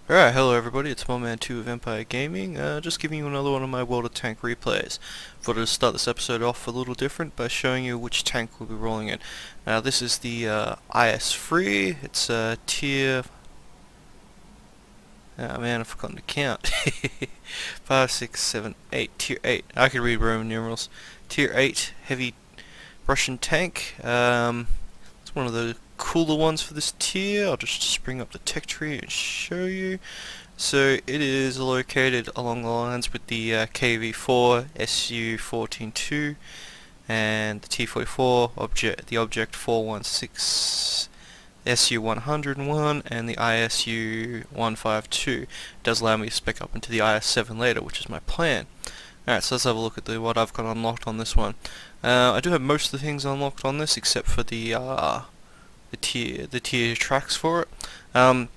Alright, hello everybody, it's Monman2 of Empire Gaming, just giving you another one of my World of Tank replays. Thought I'd start this episode off a little different by showing you which tank we'll be rolling in. Now this is the Is-3, it's tier... Oh man, I've forgotten to count. 5, 6, 7, 8, tier 8. I can read Roman numerals. Tier 8 heavy Russian tank. It's one of the cooler ones for this tier. I'll just bring up the tech tree and show you. So it is located along the lines with the KV4 SU-14-2 and the T-44 the Object 416 SU-101 and the ISU-152. It does allow me to spec up into the IS-7 later, which is my plan. Alright, so let's have a look at what I've got unlocked on this one. I do have most of the things unlocked on this except for the tier tracks for it. I'm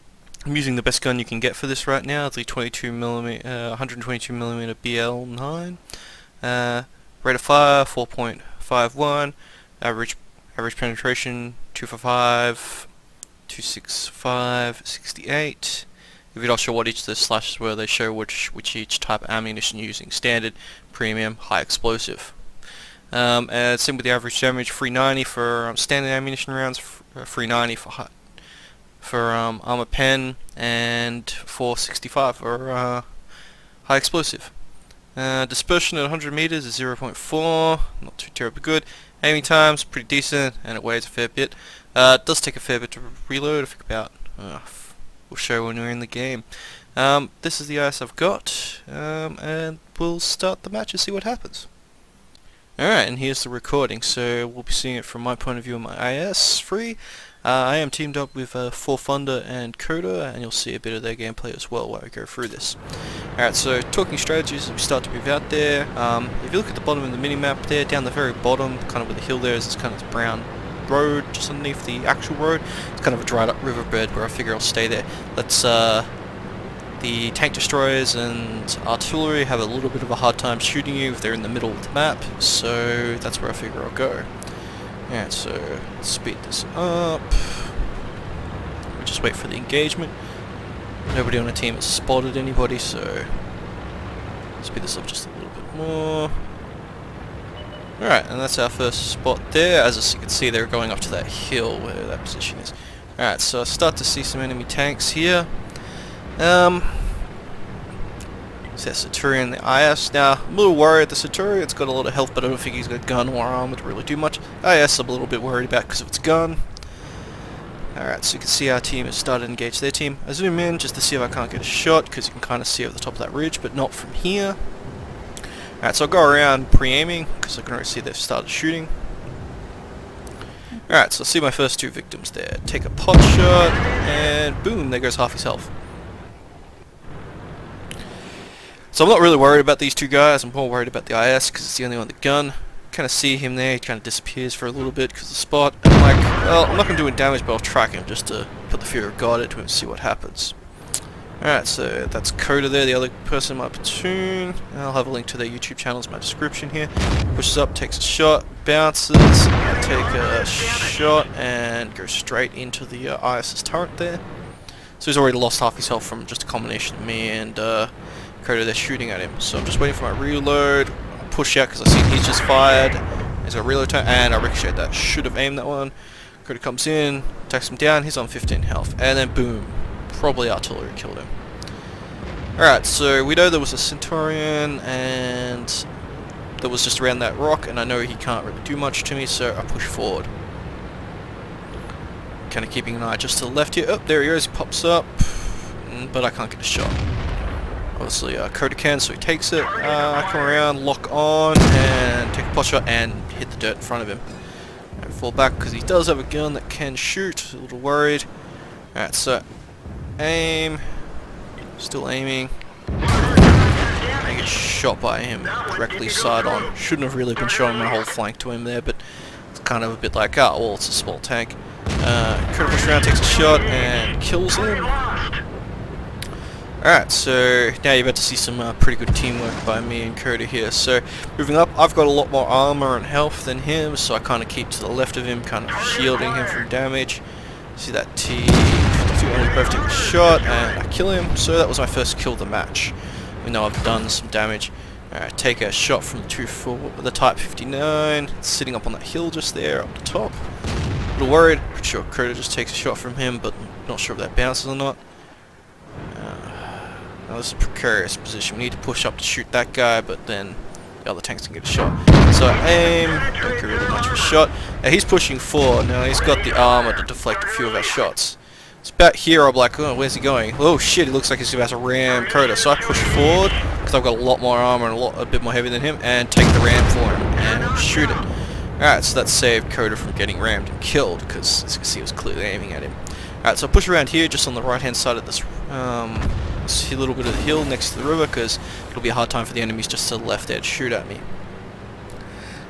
using the best gun you can get for this right now, the 122mm BL9. Rate of fire 4.51. Average penetration 245, 265, 68. If it does show what each of the slashes were, they show which each type of ammunition using: standard, premium, high explosive. And same with the average damage, 390 for standard ammunition rounds, 390 for armor pen, and 465 for high explosive. Dispersion at 100 meters is 0.4, not too terribly good. Aiming time's pretty decent, and it weighs a fair bit. It does take a fair bit to reload. I think about we'll show when we're in the game. This is the IS I've got, and we'll start the match and see what happens. Alright, and here's the recording. So we'll be seeing it from my point of view on my IS-3. I am teamed up with 4 Thunder and Coda, and you'll see a bit of their gameplay as well while I go through this. Alright, so talking strategies, we start to move out there. If you look at the bottom of the mini-map there, down the very bottom, kind of where the hill there is, this kind of this brown road just underneath the actual road. It's kind of a dried up riverbed where I figure I'll stay there. Let's the tank destroyers and artillery have a little bit of a hard time shooting you if they're in the middle of the map, so that's where I figure I'll go. Alright, so let's speed this up. We'll just wait for the engagement. Nobody on the team has spotted anybody, so speed this up just a little bit more. Alright, and that's our first spot there. As you can see, they're going up to that hill where that position is. Alright, so I start to see some enemy tanks here. So Centurion, the IS. Now, I'm a little worried. The Centurion, it's got a lot of health, but I don't think he's got gun or armor to really do much. IS, I'm a little bit worried about because of its gun. Alright, so you can see our team has started to engage their team. I zoom in just to see if I can't get a shot, because you can kind of see over the top of that ridge, but not from here. Alright, so I'll go around pre-aiming, because I can already see they've started shooting. Alright, so I see my first 2 victims there. Take a pot shot, and boom, there goes half his health. So I'm not really worried about these 2 guys, I'm more worried about the IS because it's the only one with the gun. Kind of see him there, he kind of disappears for a little bit because of the spot. And I'm like, well, I'm not going to do any damage, but I'll track him just to put the fear of God into him and see what happens. Alright, so that's Coda there, the other person in my platoon. I'll have a link to their YouTube channels in my description here. Pushes up, takes a shot, bounces, take a shot, and goes straight into the IS's turret there. So he's already lost half his health from just a combination of me and Coda there shooting at him. So I'm just waiting for my reload. I'll push out because I see he's just fired. He's got a reload time, and I ricocheted that. Should have aimed that one. Coda comes in, takes him down, he's on 15 health, and then boom. Probably artillery killed him. Alright, so we know there was a Centurion, and that was just around that rock, and I know he can't really do much to me, so I push forward. Kind of keeping an eye just to the left here. Oh, there he goes, he pops up, but I can't get a shot. Obviously, Coda can, so he takes it. I come around, lock on, and take a pot shot, and hit the dirt in front of him. And fall back, because he does have a gun that can shoot. A little worried. Alright, so aim. Still aiming. I get shot by him directly side on. Shouldn't have really been showing my whole flank to him there, but it's kind of a bit like, oh, well, it's a small tank. Coda pushes around, takes a shot, and kills him. Alright, so now you're about to see some pretty good teamwork by me and Coda here. So, moving up, I've got a lot more armor and health than him, so I kind of keep to the left of him, kind of shielding him from damage. See that T-52, and we both take a shot, and I kill him. So that was my first kill of the match. We know I've done some damage. Alright, take a shot from the Type 59, sitting up on that hill just there, up the top. A little worried. Pretty sure Crota just takes a shot from him, but not sure if that bounces or not. Now this is a precarious position. We need to push up to shoot that guy, but then the other tanks can get a shot. So I aim, don't get really much of a shot. Now he's pushing forward. Now he's got the armor to deflect a few of our shots. It's about here I'm like, oh, where's he going? Oh shit, he looks like he's about to ram Crota. So I push forward, because I've got a lot more armor and a bit more heavy than him, and take the ram for him, and shoot it. Alright, so that saved Crota from getting rammed and killed, because as you can see, I was clearly aiming at him. Alright, so I push around here, just on the right hand side of this little bit of the hill next to the river, because it'll be a hard time for the enemies just to the left there to shoot at me.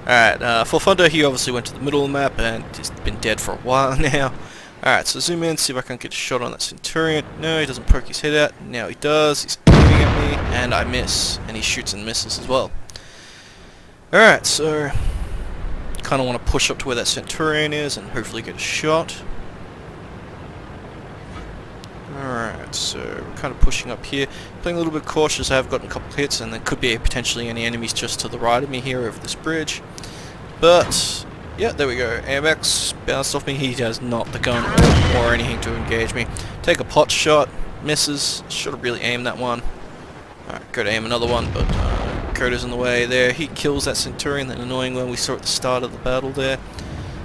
Alright, for Thunder, he obviously went to the middle of the map, and he's been dead for a while now. Alright, so zoom in, see if I can get a shot on that Centurion. No, he doesn't poke his head out. Now he does. He's aiming at me, and I miss. And he shoots and misses as well. Alright, so kind of want to push up to where that Centurion is and hopefully get a shot. Alright, so we're kind of pushing up here. Playing a little bit cautious. I have gotten a couple hits, and there could be potentially any enemies just to the right of me here over this bridge. But yeah, there we go. AMX bounced off me. He has not the gun or anything to engage me. Take a pot shot. Misses. Should have really aimed that one. Alright, go to aim another one, but Coda's in the way there. He kills that Centurion, that annoying one we saw at the start of the battle there.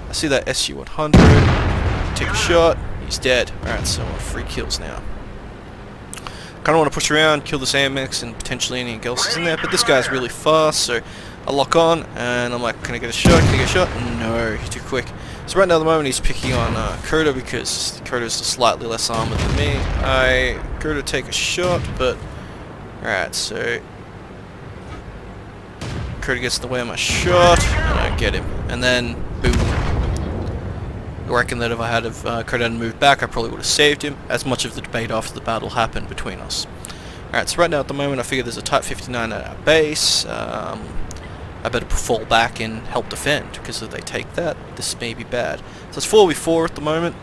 I see that SU-100. Take a shot. He's dead. Alright, so 3 kills now. Kind of want to push around, kill this AMX, and potentially anything else is in there, but this guy's really fast, so I lock on, and I'm like, can I get a shot? Can I get a shot? No, he's too quick. So right now at the moment he's picking on Crota, because Crota's slightly less armored than me. I go to take a shot, but alright, so Crota gets in the way of my shot, and I get him. And then, boom. I reckon that if I had Crota hadn't moved back, I probably would have saved him, as much of the debate after the battle happened between us. Alright, so right now at the moment I figure there's a Type 59 at our base. I better fall back and help defend, because if they take that, this may be bad. So it's 4v4 at the moment.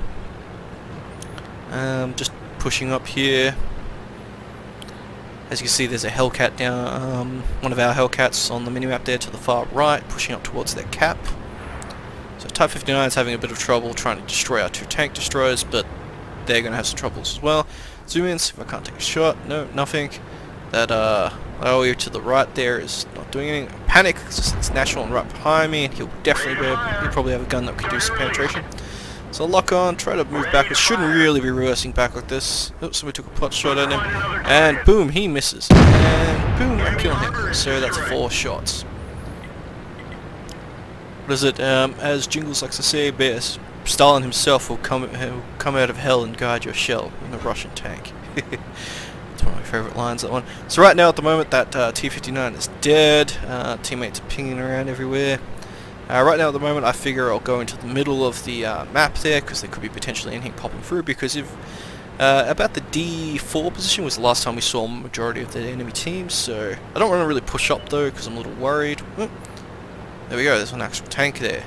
Just pushing up here. As you can see, there's a Hellcat down, one of our Hellcats on the minimap there to the far right, pushing up towards their cap. So Type 59 is having a bit of trouble trying to destroy our 2 tank destroyers, but they're going to have some troubles as well. Zoom in, see if I can't take a shot. No, nothing. That OE to the right there is not doing anything. Panic, it's National and right behind me, and he'll probably have a gun that could do some penetration. So I'll lock on, try to move backwards. Shouldn't really be reversing back like this. Oops, somebody took a pot shot at him, and boom, he misses. And boom, I kill him. So that's 4 shots. What is it? As Jingles likes to say, Stalin himself will come out of hell and guard your shell in the Russian tank. It's one of my favourite lines, that one. So right now at the moment that T-59 is dead. Teammates are pinging around everywhere. Right now at the moment I figure I'll go into the middle of the map there, because there could be potentially anything popping through, because if about the D4 position was the last time we saw a majority of the enemy teams, so I don't want to really push up though, because I'm a little worried. Oh, there we go, there's an actual tank there.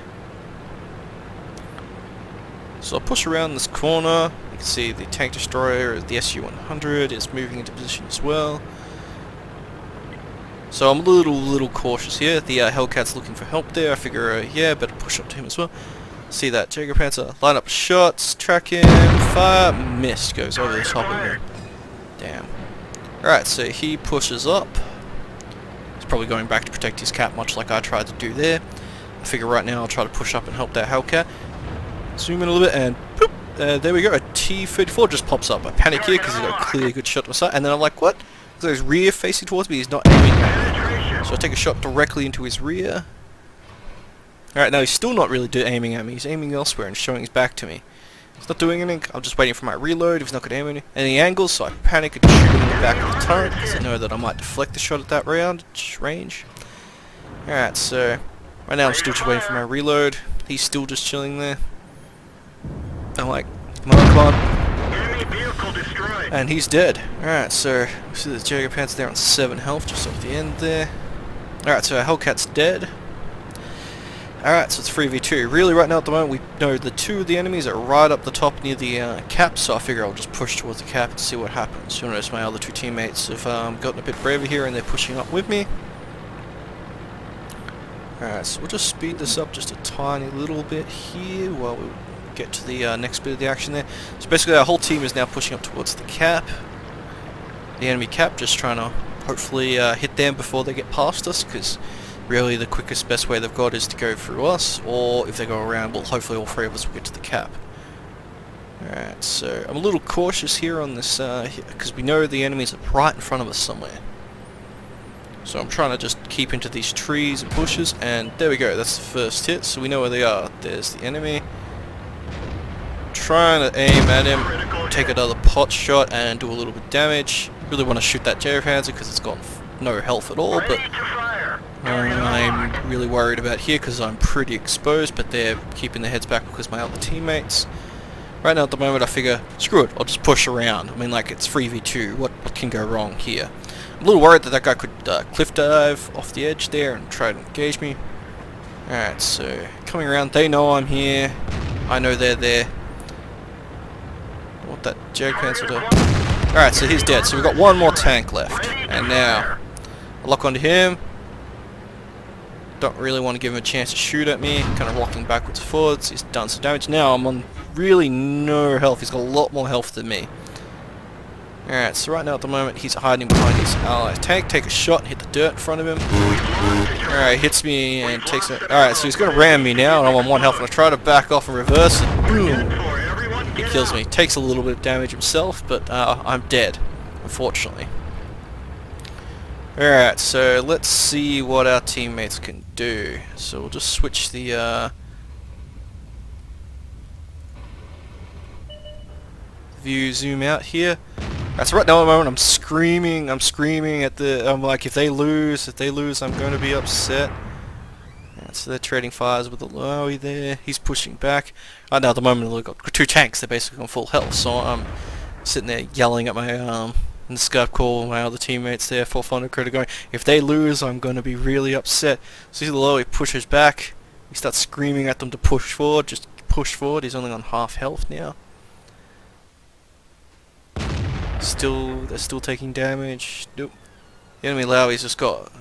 So I'll push around this corner. You can see the tank destroyer, the SU-100, is moving into position as well. So I'm a little cautious here. The Hellcat's looking for help there. I figure, yeah, better push up to him as well. See that Jaeger Panzer, line up shots, track him, fire, missed, goes over the top of him. Damn. Alright, so he pushes up. He's probably going back to protect his cap, much like I tried to do there. I figure right now I'll try to push up and help that Hellcat. Zoom in a little bit, and boop, there we go, a T-34 just pops up. I panic here because he's got a clearly good shot to my side, and then I'm like, what? So his rear facing towards me, he's not aiming at me. So I take a shot directly into his rear. Alright, now he's still not really aiming at me, he's aiming elsewhere and showing his back to me. He's not doing anything, I'm just waiting for my reload if he's not going to aim at any angles, so I panic and shoot him in the back of the turret, because I know that I might deflect the shot at that range. Alright, so right now I'm still just waiting for my reload. He's still just chilling there. I'm like, come on. And he's dead. Alright, so we see the Jaeger Panzer there on 7 health, just off the end there. Alright, so our Hellcat's dead. Alright, so it's 3v2. Really, right now at the moment, we know the two of the enemies are right up the top near the cap, so I figure I'll just push towards the cap and see what happens. You'll notice my other two teammates have gotten a bit braver here and they're pushing up with me. Alright, so we'll just speed this up just a tiny little bit here while we get to the next bit of the action there. So basically our whole team is now pushing up towards the cap. The enemy cap, just trying to hopefully hit them before they get past us, because really the quickest, best way they've got is to go through us, or if they go around, well, hopefully all three of us will get to the cap. Alright, so I'm a little cautious here on this, because we know the enemies are right in front of us somewhere. So I'm trying to just keep into these trees and bushes, and there we go, that's the first hit, so we know where they are. There's the enemy. Trying to aim at him, take another pot shot and do a little bit of damage. Really want to shoot that Panzer because it's got no health at all, but I'm really worried about here because I'm pretty exposed, but they're keeping their heads back because my other teammates. Right now at the moment I figure, screw it, I'll just push around. I mean, like, it's 3v2, what can go wrong here? I'm a little worried that that guy could cliff dive off the edge there and try to engage me. Alright, so coming around, they know I'm here, I know they're there. I want that Panzer to... Alright, so he's dead, so we've got one more tank left, and now I lock onto him. Don't really want to give him a chance to shoot at me, kind of rocking backwards and forwards. He's done some damage. Now I'm on really no health. He's got a lot more health than me. Alright, so right now at the moment he's hiding behind his allies tank. Take a shot and hit the dirt in front of him. Alright, hits me and takes it. Alright, so he's going to ram me now, and I'm on 1 health, and I try to back off and reverse, and boom! He kills me. Takes a little bit of damage himself, but I'm dead, unfortunately. Alright, so let's see what our teammates can do. So we'll just switch the view zoom out here. Alright, so right now at the moment I'm screaming at the, I'm like, if they lose, I'm going to be upset. Alright, so they're trading fires with the Lowy there. He's pushing back. Right now at the moment we've got 2 tanks, they're basically on full health, so I'm sitting there yelling at my in the Skype call, my other teammates there, 400 critter going, if they lose, I'm going to be really upset. So see the low, he pushes back, he starts screaming at them to push forward, just push forward. He's only on half health now. They're still taking damage. Nope. The enemy Lowey's just got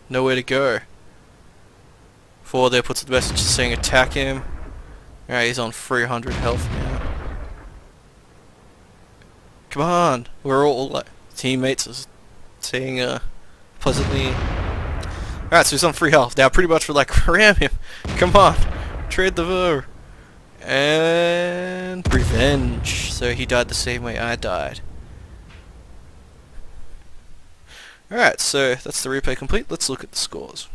nowhere to go. Forward there puts the message saying attack him. Alright, he's on 300 health now. Come on, we're all like teammates are saying pleasantly. Alright, so he's on 3 health. Now pretty much we're like, ram him. Come on, trade the voe. And revenge. So he died the same way I died. Alright, so that's the replay complete. Let's look at the scores.